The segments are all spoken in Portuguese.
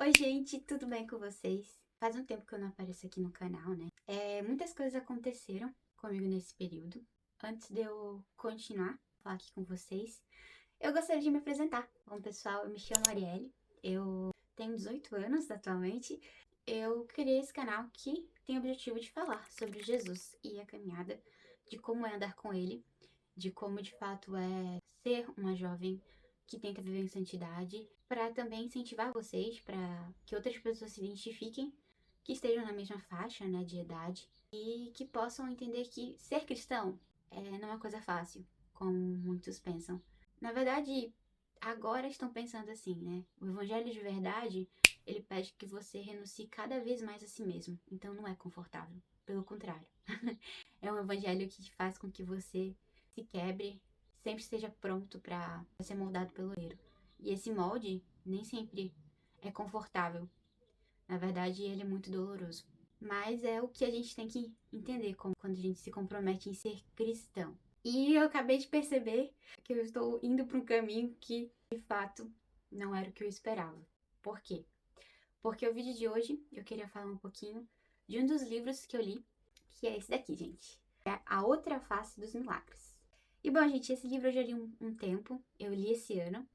Oi, gente, tudo bem com vocês? Faz um tempo que eu não apareço aqui no canal, né? Muitas coisas aconteceram comigo nesse período. Antes de eu continuar a falar aqui com vocês, eu gostaria de me apresentar. Bom, pessoal, eu me chamo Arielle, eu tenho 18 anos atualmente. Eu criei esse canal que tem o objetivo de falar sobre Jesus e a caminhada, de como é andar com ele, de como de fato é ser uma jovem que tenta viver em santidade, para também incentivar vocês, para que outras pessoas se identifiquem, que estejam na mesma faixa, né, de idade, e que possam entender que ser cristão não é uma coisa fácil, como muitos pensam. Na verdade, agora estão pensando assim, né? O evangelho de verdade, ele pede que você renuncie cada vez mais a si mesmo. Então não é confortável, pelo contrário. É um evangelho que faz com que você se quebre, sempre esteja pronto para ser moldado pelo Eiro. E esse molde nem sempre é confortável. Na verdade, ele é muito doloroso. Mas é o que a gente tem que entender como quando a gente se compromete em ser cristão. E eu acabei de perceber que eu estou indo para um caminho que, de fato, não era o que eu esperava. Por quê? Porque o vídeo de hoje eu queria falar um pouquinho de um dos livros que eu li, que é esse daqui, gente. É A Outra Face dos Milagres. E bom, gente, esse livro eu já li um tempo, eu li esse ano.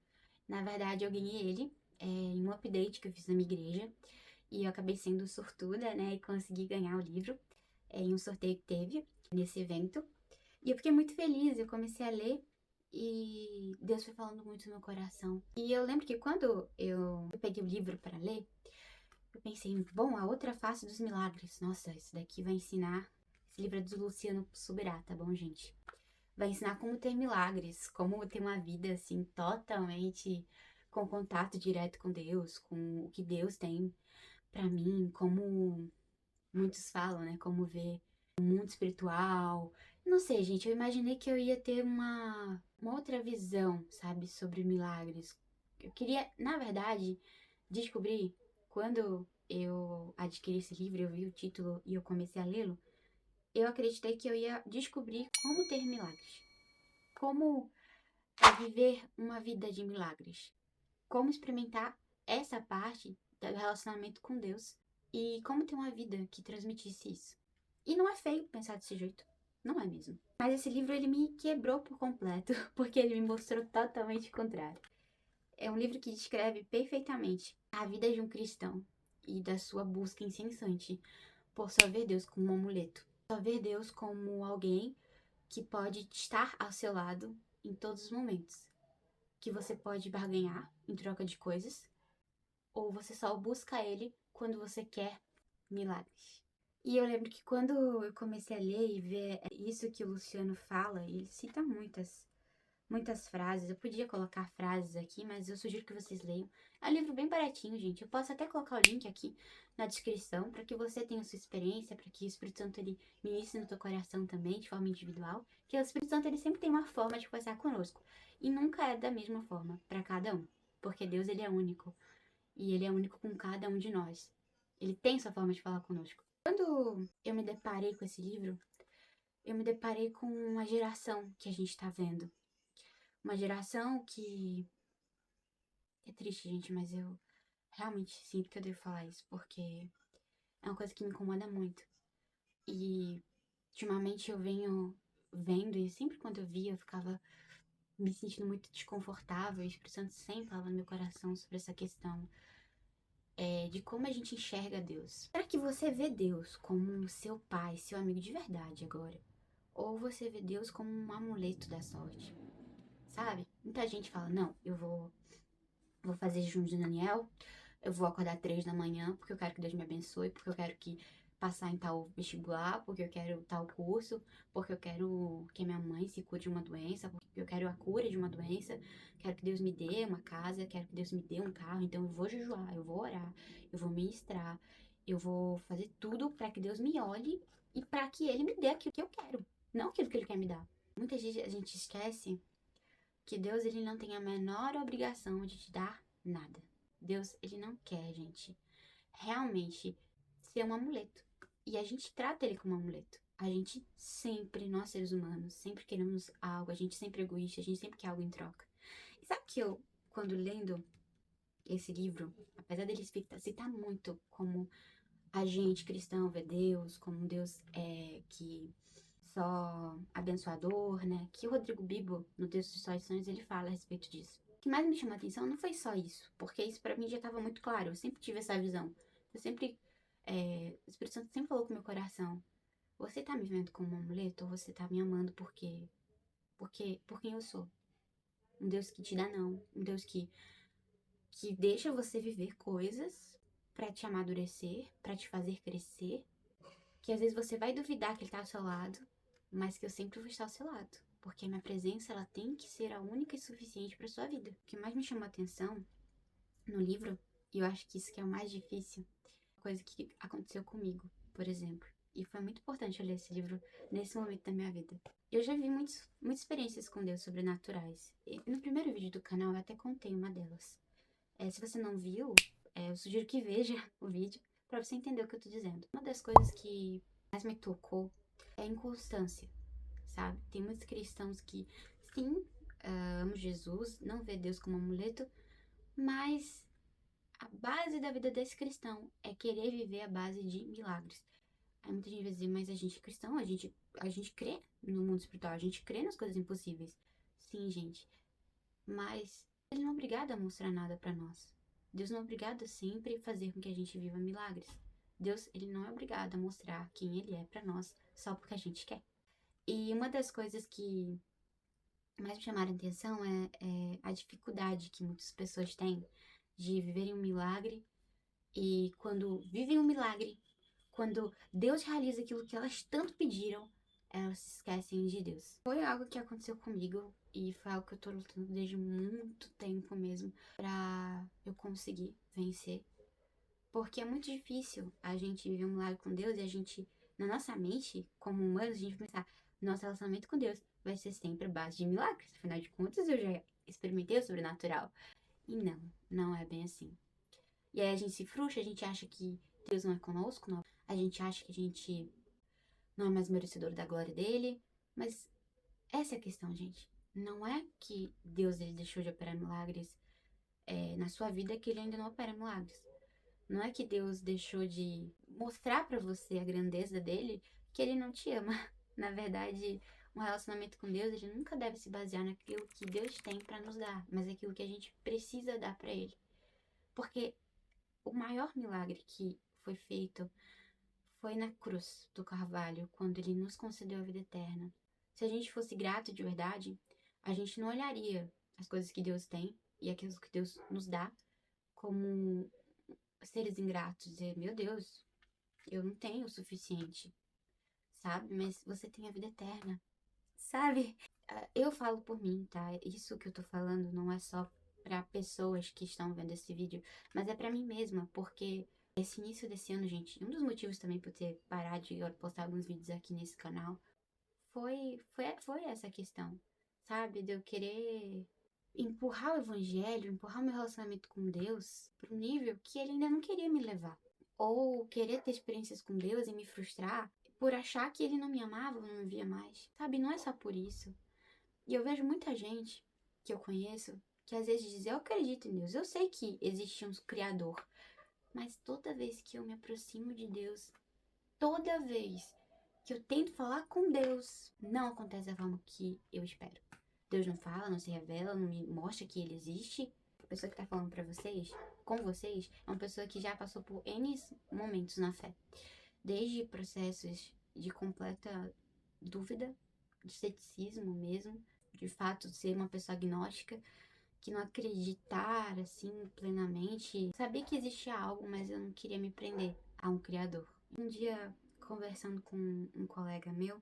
Na verdade, eu ganhei ele em um update que eu fiz na minha igreja. E eu acabei sendo sortuda, né? E consegui ganhar o livro em um sorteio que teve nesse evento. E eu fiquei muito feliz, eu comecei a ler e Deus foi falando muito no meu coração. E eu lembro que quando eu peguei o livro para ler, eu pensei, bom, a outra face dos milagres. Nossa, isso daqui vai ensinar. Esse livro é do Luciano Subirá, tá bom, gente? Vai ensinar como ter milagres, como ter uma vida assim totalmente com contato direto com Deus, com o que Deus tem pra mim, como muitos falam, né? Como ver o mundo espiritual. Não sei, gente, eu imaginei que eu ia ter uma outra visão, sabe, sobre milagres. Eu queria, na verdade, descobrir quando eu adquiri esse livro, eu vi o título e eu comecei a lê-lo, eu acreditei que eu ia descobrir como ter milagres. Como viver uma vida de milagres. Como experimentar essa parte do relacionamento com Deus e como ter uma vida que transmitisse isso. E não é feio pensar desse jeito, não é mesmo. Mas esse livro ele me quebrou por completo, porque ele me mostrou totalmente o contrário. É um livro que descreve perfeitamente a vida de um cristão e da sua busca incessante por só ver Deus como um amuleto, só ver Deus como alguém que pode estar ao seu lado em todos os momentos, que você pode barganhar em troca de coisas, ou você só busca ele quando você quer milagres. E eu lembro que quando eu comecei a ler e ver isso que o Luciano fala, ele cita muitas frases. Eu podia colocar frases aqui, mas eu sugiro que vocês leiam. É um livro bem baratinho, gente. Eu posso até colocar o link aqui na descrição para que você tenha sua experiência, para que o Espírito Santo ele ministre no teu coração também, de forma individual. Que o Espírito Santo ele sempre tem uma forma de conversar conosco e nunca é da mesma forma para cada um, porque Deus ele é único e ele é único com cada um de nós. Ele tem sua forma de falar conosco. Quando eu me deparei com esse livro, eu me deparei com uma geração que a gente está vendo. Uma geração que. É triste, gente, mas eu realmente sinto que eu devo falar isso, porque é uma coisa que me incomoda muito. E ultimamente eu venho vendo, e sempre quando eu via, eu ficava me sentindo muito desconfortável, e o Espírito Santo sempre falava no meu coração sobre essa questão de como a gente enxerga Deus. Será que você vê Deus como seu pai, seu amigo de verdade agora? Ou você vê Deus como um amuleto da sorte? Sabe? Muita gente fala, não, vou fazer jejum de Daniel, eu vou acordar 3 da manhã porque eu quero que Deus me abençoe, porque eu quero que passar em tal vestibular, porque eu quero tal curso, porque eu quero que minha mãe se cure de uma doença, porque eu quero a cura de uma doença, quero que Deus me dê uma casa, quero que Deus me dê um carro, então eu vou jejuar, eu vou orar, eu vou ministrar, eu vou fazer tudo para que Deus me olhe e para que Ele me dê aquilo que eu quero, não aquilo que Ele quer me dar. Muitas vezes a gente esquece que Deus ele não tem a menor obrigação de te dar nada. Deus ele não quer, gente, realmente ser um amuleto. E a gente trata ele como um amuleto. A gente sempre, nós seres humanos, sempre queremos algo, a gente sempre é egoísta, a gente sempre quer algo em troca. E sabe que eu, quando lendo esse livro, apesar dele citar muito como a gente cristão vê Deus, como um Deus que só abençoador, né? Que o Rodrigo Bibo, no texto de Só Sonhos, ele fala a respeito disso. O que mais me chamou a atenção não foi só isso, porque isso pra mim já estava muito claro. Eu sempre tive essa visão. O Espírito Santo sempre falou com o meu coração: você tá me vendo como um amuleto ou você tá me amando por quem eu sou? Um Deus que te dá não, um Deus que deixa você viver coisas pra te amadurecer, pra te fazer crescer, que às vezes você vai duvidar que ele tá ao seu lado, mas que eu sempre vou estar ao seu lado. Porque a minha presença, ela tem que ser a única e suficiente para sua vida. O que mais me chamou a atenção no livro, e eu acho que isso que é o mais difícil, coisa que aconteceu comigo, por exemplo. E foi muito importante eu ler esse livro nesse momento da minha vida. Eu já vi muitas experiências com Deus sobrenaturais. E no primeiro vídeo do canal eu até contei uma delas. Se você não viu, eu sugiro que veja o vídeo para você entender o que eu tô dizendo. Uma das coisas que mais me tocou é a inconstância, sabe? Tem muitos cristãos que, sim, amam Jesus, não vê Deus como amuleto, mas a base da vida desse cristão é querer viver a base de milagres. Aí muita gente vai dizer, mas a gente é cristão, a gente crê no mundo espiritual, a gente crê nas coisas impossíveis. Sim, gente, mas ele não é obrigado a mostrar nada pra nós. Deus não é obrigado a sempre fazer com que a gente viva milagres. Deus, ele não é obrigado a mostrar quem ele é pra nós só porque a gente quer. E uma das coisas que mais me chamaram a atenção é a dificuldade que muitas pessoas têm de viverem um milagre e quando vivem um milagre, quando Deus realiza aquilo que elas tanto pediram, elas se esquecem de Deus. Foi algo que aconteceu comigo e foi algo que eu tô lutando desde muito tempo mesmo pra eu conseguir vencer. Porque é muito difícil a gente viver um milagre com Deus e a gente, na nossa mente, como humanos, a gente pensar, nosso relacionamento com Deus vai ser sempre a base de milagres. Afinal de contas, eu já experimentei o sobrenatural. E não, não é bem assim. E aí a gente se frustra, a gente acha que Deus não é conosco, não. A gente acha que a gente não é mais merecedor da glória dele. Mas essa é a questão, gente. Não é que Deus ele deixou de operar milagres na sua vida que ele ainda não opera milagres. Não é que Deus deixou de mostrar pra você a grandeza dele que ele não te ama. Na verdade, um relacionamento com Deus, ele nunca deve se basear naquilo que Deus tem pra nos dar, mas aquilo que a gente precisa dar pra ele. Porque o maior milagre que foi feito foi na cruz do Carvalho, quando ele nos concedeu a vida eterna. Se a gente fosse grato de verdade, a gente não olharia as coisas que Deus tem e aquilo que Deus nos dá como seres ingratos. Dizer, meu Deus, eu não tenho o suficiente, sabe? Mas você tem a vida eterna, sabe? Eu falo por mim, tá? Isso que eu tô falando não é só para pessoas que estão vendo esse vídeo, mas é para mim mesma, porque esse início desse ano, gente, um dos motivos também por ter parado de postar alguns vídeos aqui nesse canal foi essa questão, sabe? De eu querer empurrar o evangelho, empurrar o meu relacionamento com Deus pro nível que ele ainda não queria me levar. Ou querer ter experiências com Deus e me frustrar por achar que ele não me amava ou não me via mais, sabe? Não é só por isso. E eu vejo muita gente que eu conheço que às vezes diz, eu acredito em Deus, eu sei que existe um Criador, mas toda vez que eu me aproximo de Deus, toda vez que eu tento falar com Deus, não acontece da forma que eu espero. Deus não fala, não se revela, não me mostra que ele existe. A pessoa que tá falando pra vocês, com vocês, é uma pessoa que já passou por N momentos na fé. Desde processos de completa dúvida, de ceticismo mesmo, de fato ser uma pessoa agnóstica, que não acreditar assim plenamente, sabia que existia algo, mas eu não queria me prender a um criador. Um dia, conversando com um colega meu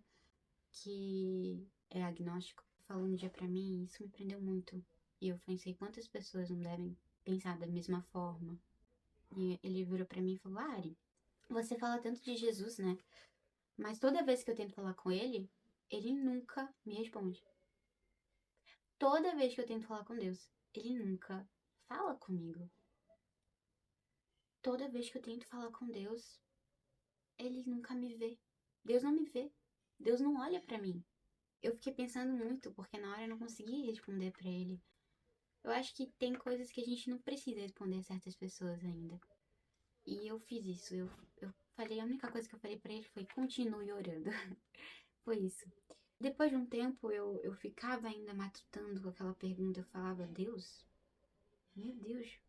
que é agnóstico, falou um dia pra mim, isso me prendeu muito. E eu pensei, quantas pessoas não devem pensar da mesma forma? E ele virou pra mim e falou, Ari, você fala tanto de Jesus, né? Mas toda vez que eu tento falar com ele, ele nunca me responde. Toda vez que eu tento falar com Deus, ele nunca fala comigo. Toda vez que eu tento falar com Deus, ele nunca me vê. Deus não me vê. Deus não olha pra mim. Eu fiquei pensando muito, porque na hora eu não consegui responder pra ele. Eu acho que tem coisas que a gente não precisa responder a certas pessoas ainda. E eu fiz isso. Eu falei, a única coisa que eu falei pra ele foi: continue orando. Foi isso. Depois de um tempo, eu ficava ainda matutando com aquela pergunta. Eu falava: Deus, meu Deus.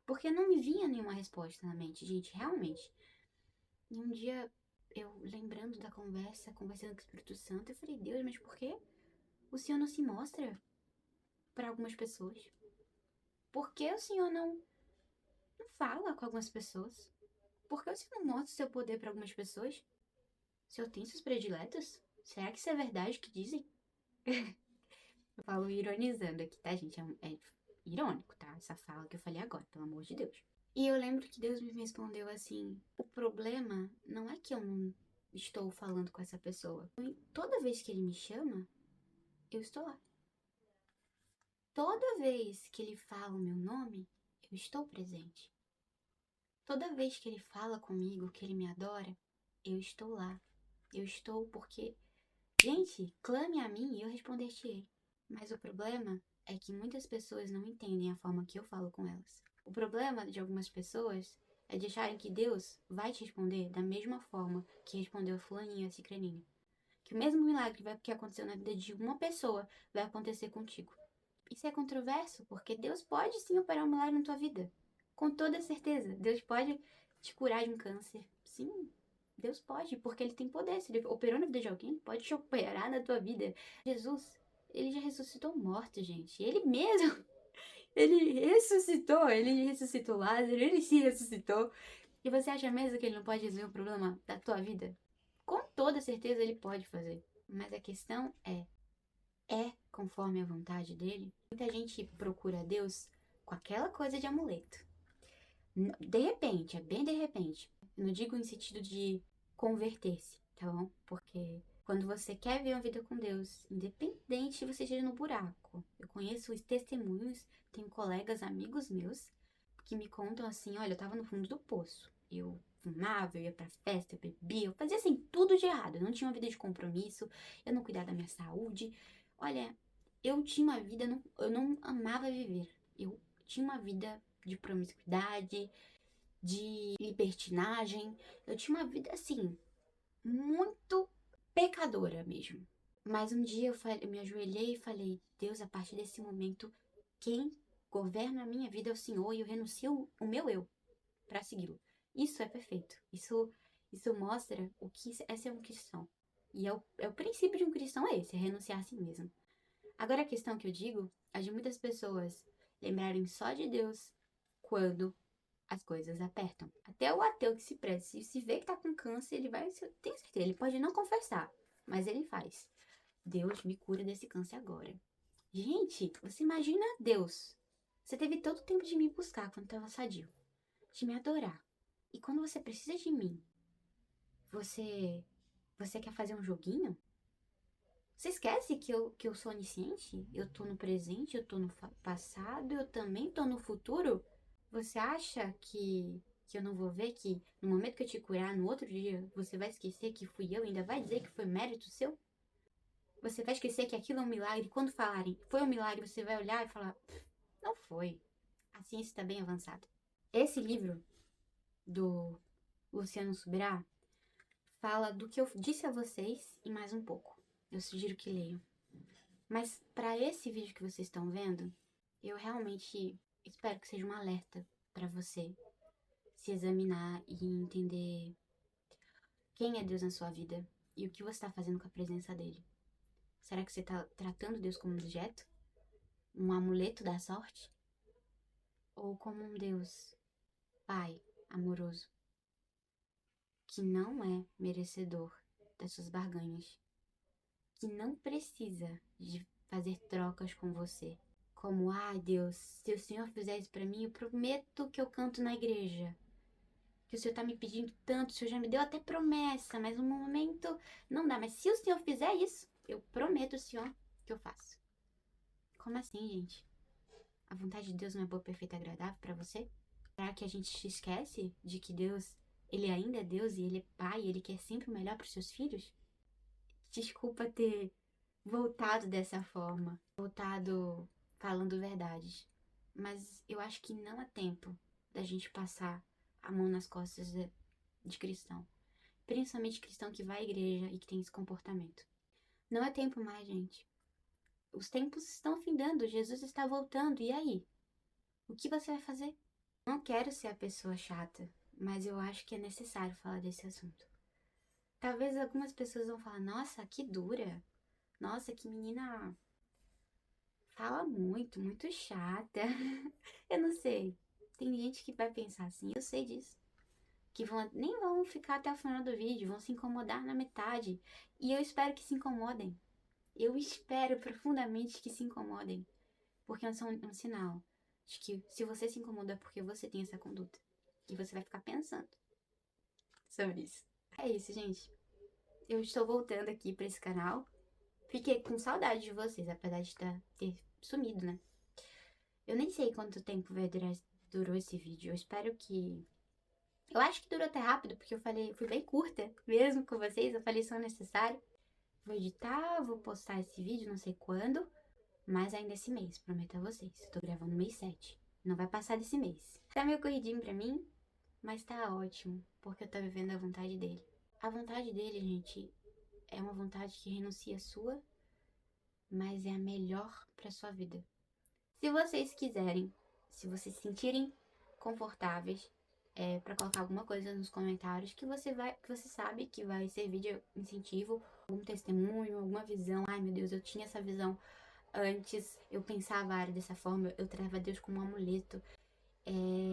Porque não me vinha nenhuma resposta na mente, gente, realmente. E um dia, eu lembrando da conversa, conversando com o Espírito Santo, eu falei: Deus, mas por que o Senhor não se mostra para algumas pessoas? Por que o Senhor não fala com algumas pessoas? Por que o Senhor não mostra o seu poder para algumas pessoas? O Senhor tem seus prediletos? Será que isso é verdade que dizem? Eu falo ironizando aqui, tá, gente? É irônico, tá? Essa fala que eu falei agora, pelo amor de Deus. E eu lembro que Deus me respondeu assim: o problema não é que eu não estou falando com essa pessoa. Toda vez que ele me chama, eu estou lá. Toda vez que ele fala o meu nome, eu estou presente. Toda vez que ele fala comigo, que ele me adora, eu estou lá. Eu estou porque, gente, clame a mim e eu responder-te-ei. Mas o problema é que muitas pessoas não entendem a forma que eu falo com elas. O problema de algumas pessoas é de acharem que Deus vai te responder da mesma forma que respondeu a fulaninho e a cicraninho. Que o mesmo milagre que aconteceu na vida de uma pessoa vai acontecer contigo. Isso é controverso, porque Deus pode sim operar um milagre na tua vida. Com toda certeza. Deus pode te curar de um câncer. Sim, Deus pode, porque Ele tem poder. Se Ele operou na vida de alguém, Ele pode te operar na tua vida. Jesus, Ele já ressuscitou morto, gente. Ele mesmo, Ele ressuscitou Lázaro, Ele se ressuscitou. E você acha mesmo que Ele não pode resolver o problema da tua vida? Com toda certeza Ele pode fazer. Mas a questão é conforme a vontade dele? Muita gente procura Deus com aquela coisa de amuleto. De repente, é bem de repente. Eu não digo em sentido de converter-se, tá bom? Porque quando você quer ver uma vida com Deus, independente se você esteja no buraco, eu conheço os testemunhos, tenho colegas, amigos meus, que me contam assim: olha, eu tava no fundo do poço. Eu fumava, eu ia pra festa, eu bebia, eu fazia assim, tudo de errado. Eu não tinha uma vida de compromisso, eu não cuidava da minha saúde. Olha, eu tinha uma vida, eu não amava viver. Eu tinha uma vida de promiscuidade, de libertinagem. Eu tinha uma vida assim, muito pecadora mesmo. Mas um dia eu me ajoelhei e falei: Deus, a partir desse momento, quem governa a minha vida é o Senhor e eu renuncio o meu eu para segui-lo. Isso é perfeito. Isso mostra o que é ser um cristão. E é o princípio de um cristão é esse, é renunciar a si mesmo. Agora a questão que eu digo é de muitas pessoas lembrarem só de Deus quando as coisas apertam. Até o ateu que se preze, se vê que tá com câncer, ele vai, tem certeza, ele pode não confessar, mas ele faz: Deus, me cura desse câncer agora. Gente, você imagina Deus. Você teve todo o tempo de me buscar quando estava sadio, de me adorar. E quando você precisa de mim, você quer fazer um joguinho? Você esquece que eu sou onisciente? Eu tô no presente, eu tô no passado, eu também tô no futuro? Você acha que eu não vou ver que no momento que eu te curar, no outro dia, você vai esquecer que fui eu e ainda vai dizer que foi mérito seu? Você vai esquecer que aquilo é um milagre? Quando falarem foi um milagre, você vai olhar e falar: não foi. A ciência está bem avançada. Esse livro do Luciano Subirá fala do que eu disse a vocês e mais um pouco. Eu sugiro que leiam. Mas para esse vídeo que vocês estão vendo, eu realmente espero que seja um alerta para você se examinar e entender quem é Deus na sua vida e o que você está fazendo com a presença dele. Será que você está tratando Deus como um objeto? Um amuleto da sorte? Ou como um Deus, Pai amoroso, que não é merecedor das suas barganhas, que não precisa de fazer trocas com você? Como: ai Deus, se o Senhor fizer isso pra mim, eu prometo que eu canto na igreja. Que o Senhor tá me pedindo tanto, o Senhor já me deu até promessa, mas no momento não dá. Mas se o Senhor fizer isso, eu prometo ao Senhor que eu faço. Como assim, gente? A vontade de Deus não é boa, perfeita e agradável pra você? Será que a gente se esquece de que Deus, Ele ainda é Deus e Ele é Pai e Ele quer sempre o melhor pros seus filhos? Desculpa ter voltado dessa forma, voltado falando verdades. mas eu acho que não é tempo da gente passar a mão nas costas de cristão. Principalmente cristão que vai à igreja e que tem esse comportamento. Não é tempo mais, gente. Os tempos estão findando, Jesus está voltando, e aí? O que você vai fazer? Não quero ser a pessoa chata, mas eu acho que é necessário falar desse assunto. Talvez algumas pessoas vão falar, nossa, que dura. Nossa, que menina fala muito, muito chata. Eu não sei. Tem gente que vai pensar assim, eu sei disso. Que nem vão ficar até o final do vídeo, vão se incomodar na metade. E eu espero que se incomodem. Eu espero profundamente que se incomodem. Porque é um sinal de que se você se incomoda é porque você tem essa conduta. E você vai ficar pensando sobre isso. É isso, gente. Eu estou voltando aqui pra esse canal. Fiquei com saudade de vocês, apesar de ter sumido, né? Eu nem sei quanto tempo durou esse vídeo. Eu espero que... Eu acho que durou até rápido, porque fui bem curta mesmo com vocês. Eu falei só o necessário. Vou editar, vou postar esse vídeo, não sei quando. Mas ainda esse mês, prometo a vocês. Eu tô gravando no mês 7. Não vai passar desse mês. Tá meio corridinho pra mim, mas tá ótimo, porque eu tô vivendo a vontade dele. A vontade dele, gente, é uma vontade que renuncia a sua, mas é a melhor pra sua vida. Se vocês quiserem, se vocês se sentirem confortáveis, para colocar alguma coisa nos comentários que você sabe que vai servir de incentivo, algum testemunho, alguma visão. Ai, meu Deus, eu tinha essa visão antes, eu pensava era dessa forma, eu tratava Deus como um amuleto.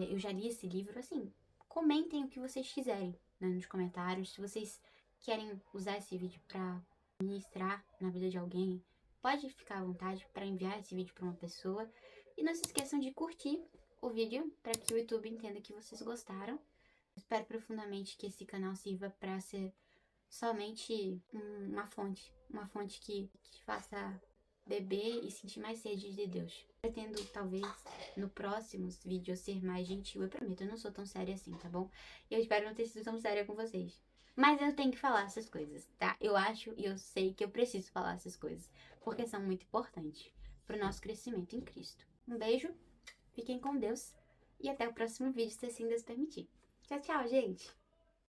Eu já li esse livro, assim, comentem o que vocês quiserem, né, nos comentários. Se vocês querem usar esse vídeo pra ministrar na vida de alguém, pode ficar à vontade para enviar esse vídeo para uma pessoa. E não se esqueçam de curtir o vídeo para que o YouTube entenda que vocês gostaram. Espero profundamente que esse canal sirva para ser somente uma fonte que te faça beber e sentir mais sede de Deus. Pretendo, talvez, no próximos vídeos ser mais gentil. Eu prometo, eu não sou tão séria assim, tá bom? Eu espero não ter sido tão séria com vocês. Mas eu tenho que falar essas coisas, tá? Eu acho e eu sei que eu preciso falar essas coisas, porque são muito importantes pro nosso crescimento em Cristo. Um beijo, fiquem com Deus e até o próximo vídeo, se assim Deus permitir. Tchau, tchau, gente!